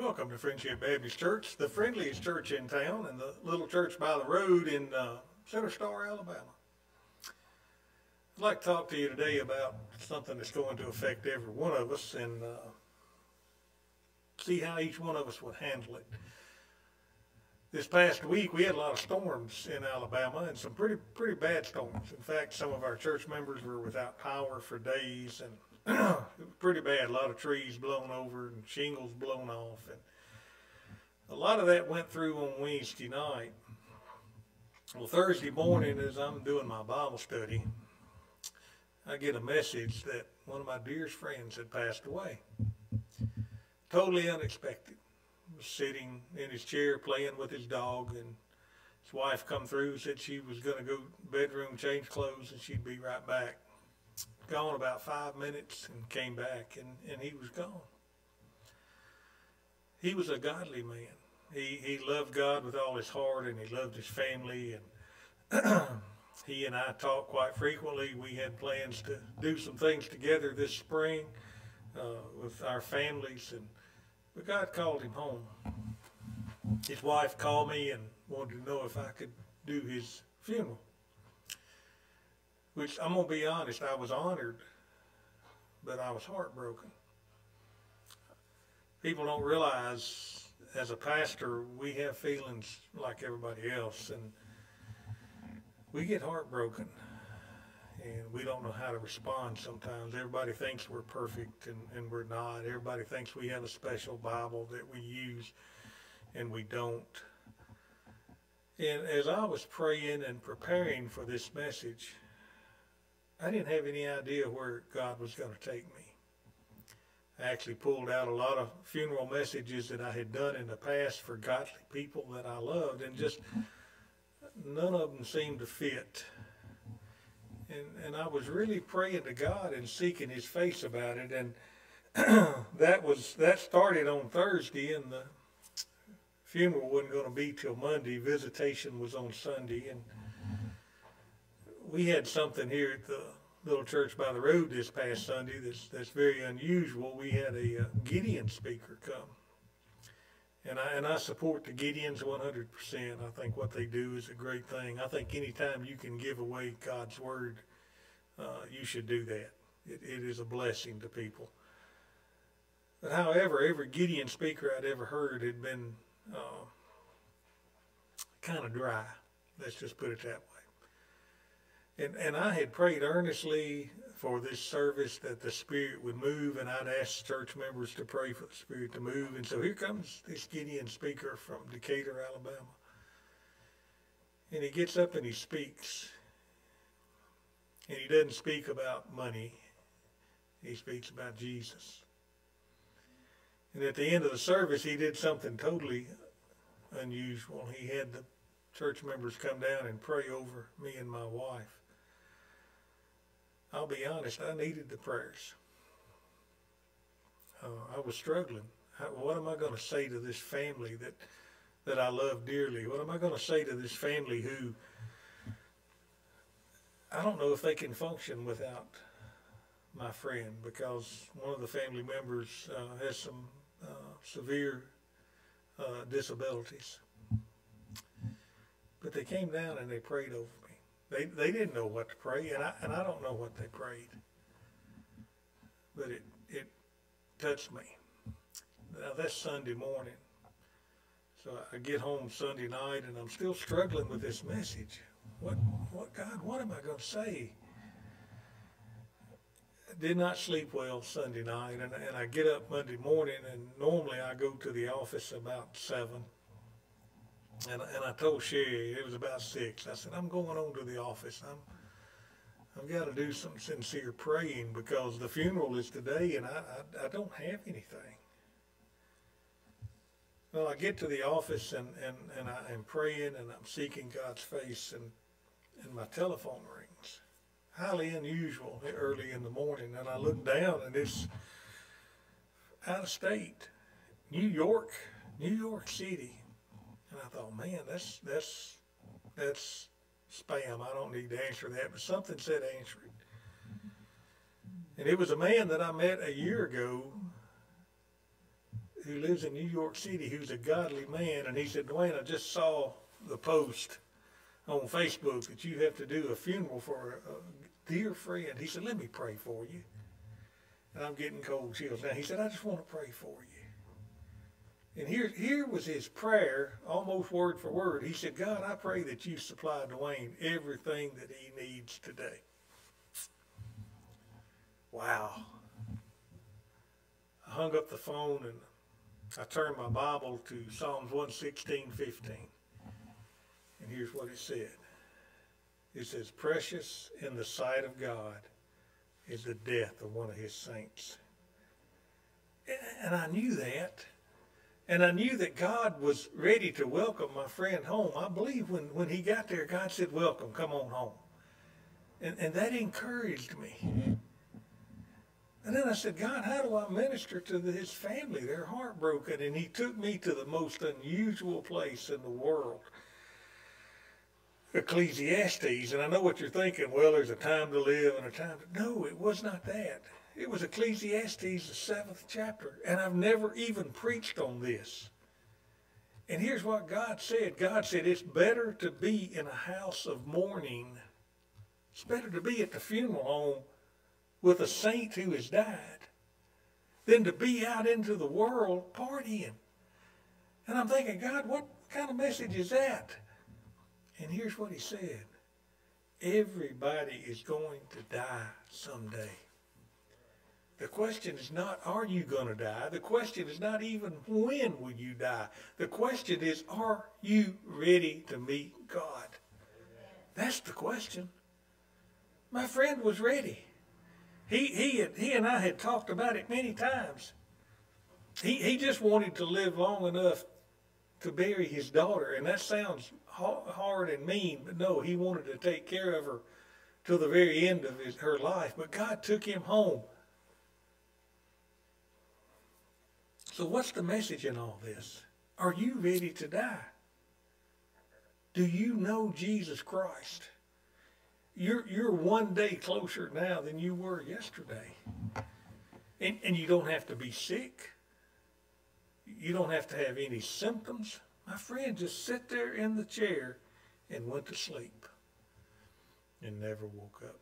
Welcome to Friendship Baptist Church, the friendliest church in town and the little church by the road in Center Star, Alabama. I'd like to talk to you today about something that's going to affect every one of us and see how each one of us would handle it. This past week we had a lot of storms in Alabama and some pretty bad storms. In fact, some of our church members were without power for days, and it was pretty bad. A lot of trees blown over and shingles blown off, and a lot of that went through on Wednesday night. Well, Thursday morning, as I'm doing my Bible study, I get a message that one of my dearest friends had passed away. Totally unexpected. He was sitting in his chair playing with his dog, and his wife come through, said she was going to go to the bedroom, change clothes, and she'd be right back. Gone about 5 minutes and came back, and he was gone. He was a godly man. He loved God with all his heart, and he loved his family, and he and I talked quite frequently. We had plans to do some things together this spring with our families, but God called him home. His wife called me and wanted to know if I could do his funeral, which I'm going to be honest, I was honored, but I was heartbroken. People don't realize, as a pastor, we have feelings like everybody else, and we get heartbroken, and we don't know how to respond sometimes. Everybody thinks we're perfect, and we're not. Everybody thinks we have a special Bible that we use, and we don't. And as I was praying and preparing for this message, I didn't have any idea where God was going to take me. I actually pulled out a lot of funeral messages that I had done in the past for godly people that I loved, and just none of them seemed to fit. And I was really praying to God and seeking his face about it, and that started on Thursday, and the funeral wasn't going to be till Monday. Visitation was on Sunday, and we had something here at the little church by the road this past Sunday that's very unusual. We had a Gideon speaker come, and I support the Gideons 100%. I think what they do is a great thing. I think anytime you can give away God's word, you should do that. It is a blessing to people. But however, every Gideon speaker I'd ever heard had been kind of dry. Let's just put it that way. And I had prayed earnestly for this service that the Spirit would move, and I'd asked church members to pray for the Spirit to move. And so here comes this Gideon speaker from Decatur, Alabama. And he gets up and he speaks. And he doesn't speak about money. He speaks about Jesus. And at the end of the service, he did something totally unusual. He had the church members come down and pray over me and my wife. I'll be honest, I needed the prayers. I was struggling. What am I going to say to this family that I love dearly? What am I going to say to this family who, I don't know if they can function without my friend, because one of the family members has some severe disabilities. But they came down and they prayed over me. They didn't know what to pray, and I don't know what they prayed. But it touched me. Now that's Sunday morning. So I get home Sunday night, and I'm still struggling with this message. What God, what am I going to say? I did not sleep well Sunday night, and I get up Monday morning, and normally I go to the office about 7. And I told Sherry, it was about 6. I said, I'm going on to the office. I've got to do some sincere praying, because the funeral is today, and I don't have anything. Well, I get to the office, and I am praying, and I'm seeking God's face, and my telephone rings. Highly unusual early in the morning, and I look down, and it's out of state, New York City. And I thought, man, that's spam. I don't need to answer that. But something said answer it. And it was a man that I met a year ago who lives in New York City, who's a godly man, and he said, DeWayne, I just saw the post on Facebook that you have to do a funeral for a dear friend. He said, let me pray for you. And I'm getting cold chills now. He said, I just want to pray for you. And here was his prayer, almost word for word. He said, God, I pray that you supply DeWayne everything that he needs today. Wow. I hung up the phone and I turned my Bible to Psalms 116:15. And here's what it said. It says, precious in the sight of God is the death of one of his saints. And I knew that. And I knew that God was ready to welcome my friend home. I believe when he got there, God said, welcome, come on home. And that encouraged me. And then I said, God, how do I minister to his family? They're heartbroken. And he took me to the most unusual place in the world, Ecclesiastes. And I know what you're thinking. Well, there's a time to live and a time to... No, it was not that. It was Ecclesiastes, the 7th chapter. And I've never even preached on this. And here's what God said. God said, it's better to be in a house of mourning. It's better to be at the funeral home with a saint who has died than to be out into the world partying. And I'm thinking, God, what kind of message is that? And here's what he said. Everybody is going to die someday. The question is not, are you going to die? The question is not even, when will you die? The question is, are you ready to meet God? That's the question. My friend was ready. He and I had talked about it many times. He just wanted to live long enough to bury his daughter, and that sounds hard and mean, but no, he wanted to take care of her till the very end of her life. But God took him home. So what's the message in all this? Are you ready to die? Do you know Jesus Christ? You're one day closer now than you were yesterday. And you don't have to be sick. You don't have to have any symptoms. My friend just sat there in the chair and went to sleep and never woke up.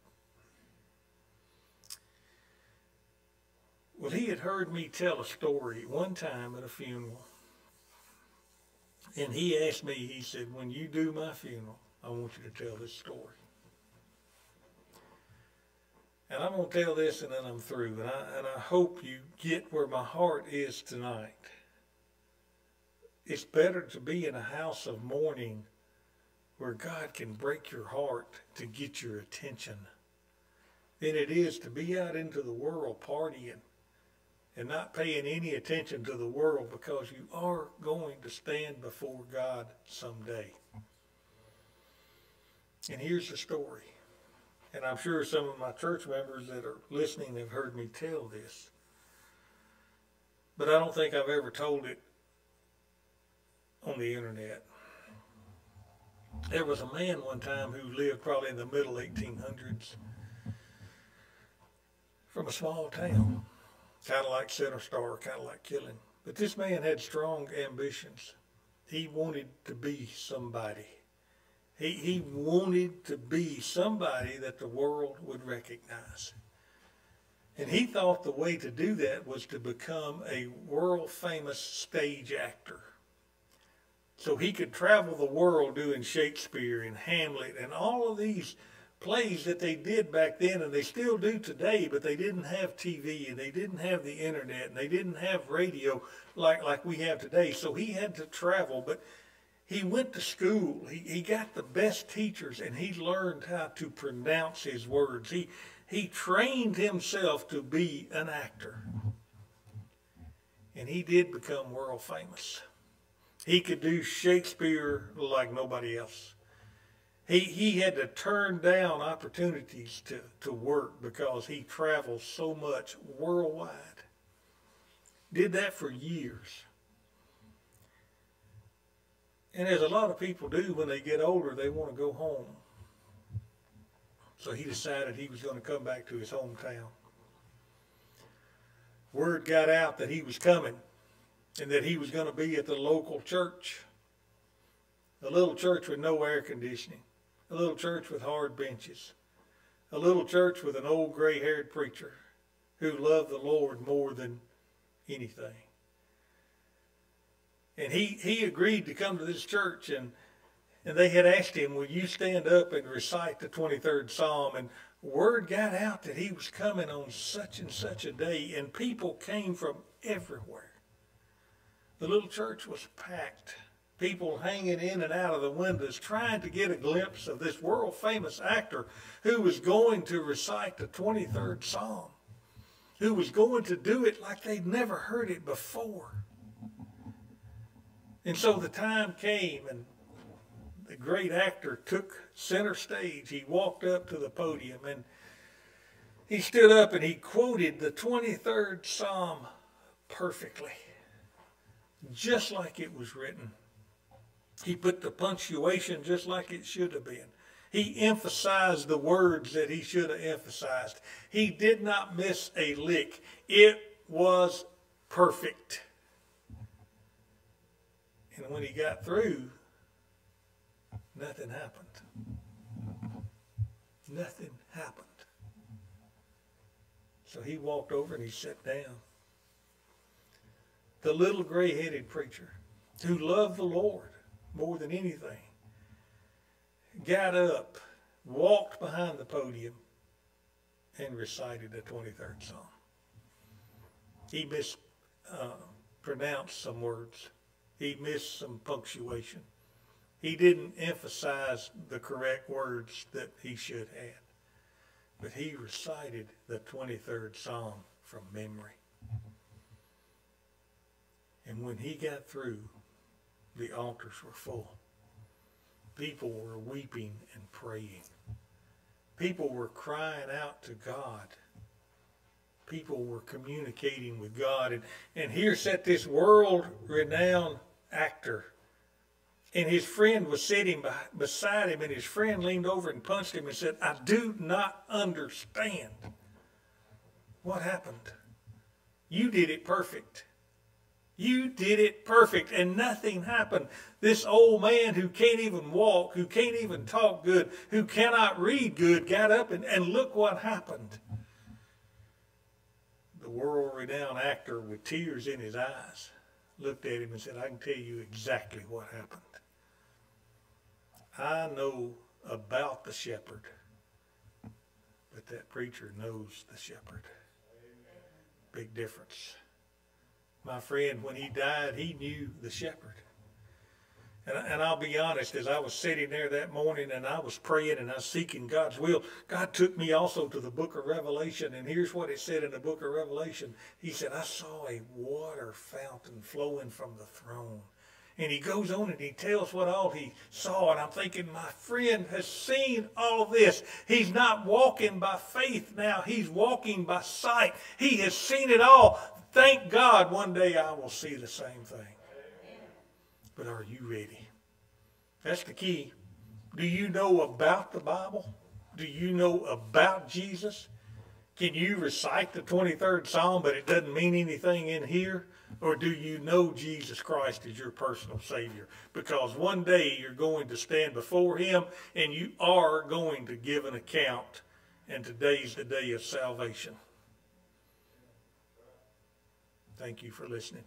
Well, he had heard me tell a story one time at a funeral. And he asked me, he said, when you do my funeral, I want you to tell this story. And I'm going to tell this and then I'm through. And I hope you get where my heart is tonight. It's better to be in a house of mourning where God can break your heart to get your attention than it is to be out into the world partying and not paying any attention to the world, because you are going to stand before God someday. And here's the story. And I'm sure some of my church members that are listening have heard me tell this. But I don't think I've ever told it on the internet. There was a man one time who lived probably in the middle 1800s from a small town, kind of like Center Star, kind of like Killing. But this man had strong ambitions. He wanted to be somebody. He wanted to be somebody that the world would recognize. And he thought the way to do that was to become a world-famous stage actor. So he could travel the world doing Shakespeare and Hamlet and all of these plays that they did back then, and they still do today, but they didn't have TV, and they didn't have the internet, and they didn't have radio like we have today. So he had to travel, but he went to school. He got the best teachers, and he learned how to pronounce his words. He trained himself to be an actor. And he did become world famous. He could do Shakespeare like nobody else. He had to turn down opportunities to work because he traveled so much worldwide. Did that for years. And as a lot of people do when they get older, they want to go home. So he decided he was going to come back to his hometown. Word got out that he was coming. and that he was going to be at the local church, a little church with no air conditioning, a little church with hard benches, a little church with an old gray-haired preacher who loved the Lord more than anything. And he agreed to come to this church, and they had asked him, will you stand up and recite the 23rd Psalm? And word got out that he was coming on such and such a day, and people came from everywhere. The little church was packed. People hanging in and out of the windows trying to get a glimpse of this world-famous actor who was going to recite the 23rd Psalm, who was going to do it like they'd never heard it before. And so the time came, and the great actor took center stage. He walked up to the podium, and he stood up and he quoted the 23rd Psalm perfectly, just like it was written. He put the punctuation just like it should have been. He emphasized the words that he should have emphasized. He did not miss a lick. It was perfect. And when he got through, nothing happened. Nothing happened. So he walked over and he sat down. The little gray-headed preacher who loved the Lord more than anything got up, walked behind the podium, and recited the 23rd Psalm. He mispronounced some words. He missed some punctuation. He didn't emphasize the correct words that he should have. But he recited the 23rd Psalm from memory. And when he got through, the altars were full. People were weeping and praying. People were crying out to God. People were communicating with God. And here sat this world-renowned actor. And his friend was sitting beside him, and his friend leaned over and punched him and said, I do not understand. What happened? You did it perfect. You did it perfect, and nothing happened. This old man who can't even walk, who can't even talk good, who cannot read good, got up and look what happened. The world-renowned actor with tears in his eyes looked at him and said, I can tell you exactly what happened. I know about the shepherd, but that preacher knows the shepherd. Big difference. My friend, when he died, he knew the shepherd. And I'll be honest, as I was sitting there that morning and I was praying and I was seeking God's will, God took me also to the book of Revelation. And here's what it said in the book of Revelation. He said, I saw a water fountain flowing from the throne. And he goes on and he tells what all he saw. And I'm thinking, my friend has seen all of this. He's not walking by faith now. He's walking by sight. He has seen it all. Thank God one day I will see the same thing. But are you ready? That's the key. Do you know about the Bible? Do you know about Jesus? Can you recite the 23rd Psalm, but it doesn't mean anything in here? Or do you know Jesus Christ as your personal Savior? Because one day you're going to stand before Him and you are going to give an account. And today's the day of salvation. Thank you for listening.